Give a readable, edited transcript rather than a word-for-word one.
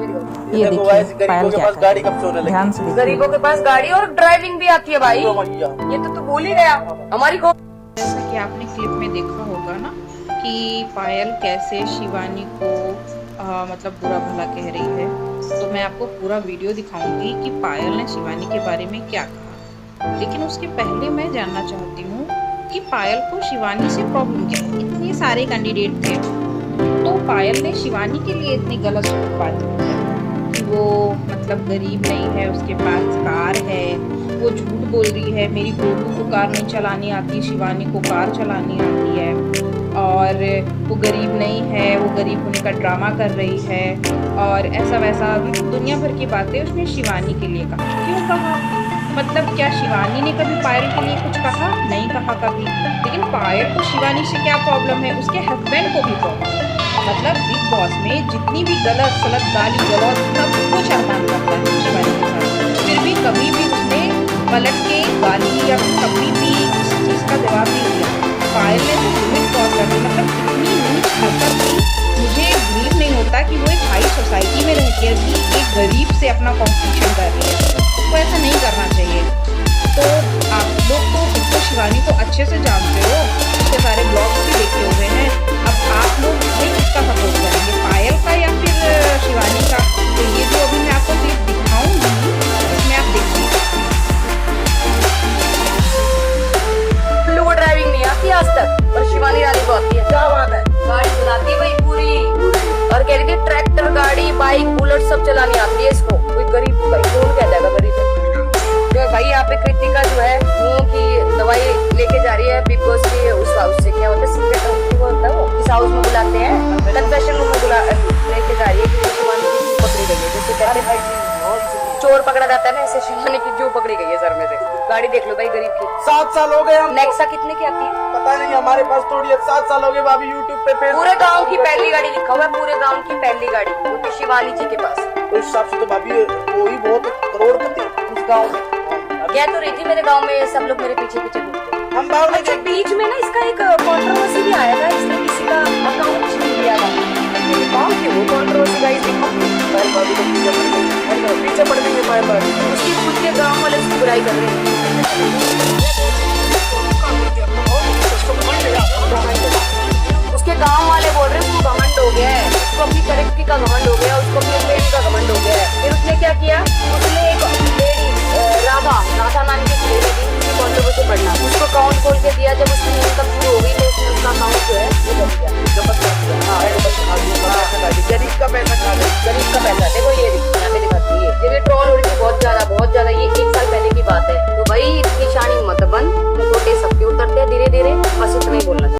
ये देखिए पायल क्या कर रही है। ध्यान से देखिए। गरीबों के पास गाड़ी और ड्राइविंग भी आती है भाई, ये तो तू भूल ही गया हमारी को। जैसा कि आपने क्लिप में देखा होगा ना कि पायल कैसे शिवानी को मतलब बुरा भला कह रही है, तो मैं आपको पूरा वीडियो दिखाऊंगी कि पायल ने शिवानी के बारे में क्या कहा। लेकिन उसके पहले मैं जानना चाहती हूँ कि पायल को शिवानी से प्रॉब्लम क्या है। इतने सारे कैंडिडेट थे तो पायल ने शिवानी के लिए इतनी गलत बात की कि वो मतलब गरीब नहीं है, उसके पास कार है, वो झूठ बोल रही है मेरी गोलू को कार नहीं चलानी आती, शिवानी को कार चलानी आती है, और वो गरीब नहीं है, वो गरीब होने का ड्रामा कर रही है, और ऐसा वैसा दुनिया भर की बातें उसने शिवानी के लिए कहा। क्यों कहा? मतलब क्या शिवानी ने कभी पायल के लिए कुछ कहा? नहीं कहा कभी। लेकिन पायल को शिवानी से क्या प्रॉब्लम है? उसके हस्बैंड को भी प्रॉब्लम है। मतलब बिग बॉस में जितनी भी गलत सलत गाली गलौज सब कुछ अरमान करता है शिवानी के साथ, फिर भी कभी भी उसने पलट के गाली या कभी भी इस चीज़ का जवाब नहीं दिया। पायल ने तो लिमिट क्रॉस कर दी, मतलब इतनी नीच हरकत की। मुझे बिलीव नहीं होता कि वो एक हाई सोसाइटी में रहकर भी एक गरीब से अपना कॉम्पिटिशन कर रही है। उसको ऐसा नहीं करना चाहिए। तो आप लोग तो उसको शिवानी को अच्छे से जानते हो, उसके सारे ब्लॉग्स भी देखे हुए हैं। अब आप लोग इसे किसका सपोर्ट करेंगे, पायल का या फिर शिवानी का? तो ये जो अभी मैं आपको क्लिप दिखाऊंगी इसमें आप देखिए। को ड्राइविंग नहीं आती आज तक और शिवानी रानी को आती है। क्या बात है, गाड़ी चलाती है भाई पूरी, और कह रही थी ट्रैक्टर गाड़ी बाइक बुलेट सब चलानी आती है इसको। कोई गरीब भाई कौन कह जाएगा गरीब है? तो भाई यहाँ पे कृतिका जो है मुंह की दवाई लेके जा रही है बिग बॉस के उस हाउस से, क्या होता है सीक्रेट हाउस होता है वो, इस हाउस में बुलाते हैं, कन्फेशन रूम में लेके जा रही है कि शिवानी की पकड़ी गई है। जैसे कहते हैं चोर पकड़ा जाता है ना, ऐसे शिवानी की जो पकड़ी गई है सर में से। गाड़ी देख लो भाई गरीब की। 7 साल हो गए हम। नेक्सा कितने की आती है पता नहीं, हमारे पास थोड़ी है। 7 साल हो गए भाभी यूट्यूब पे पूरे गांव की पहली गाड़ी लिखा हुआ है, पूरे गांव की पहली गाड़ी वो तो शिवानी जी के पास। तो इस हिसाब से तो भाभी वो ही बहुत करोड़पति उस गाँव में कह तो रही थी मेरे गाँव में सब लोग मेरे पीछे पीछे घूमते। हम भाव नहीं। अच्छा बीच में ना इसका एक कंट्रोवर्सी भी आया था, इसने किसी का अकाउंट छीन लिया था। वो कंट्रोवर्सी का पीछे पड़ गई है, उसकी खुद के गाँव वाले उसकी बुराई कर रहे हैं। उसके गांव वाले बोल रहे हैं उसको घमंड हो गया है, उसको अपनी तरक्की का घमंड हो गया, उसको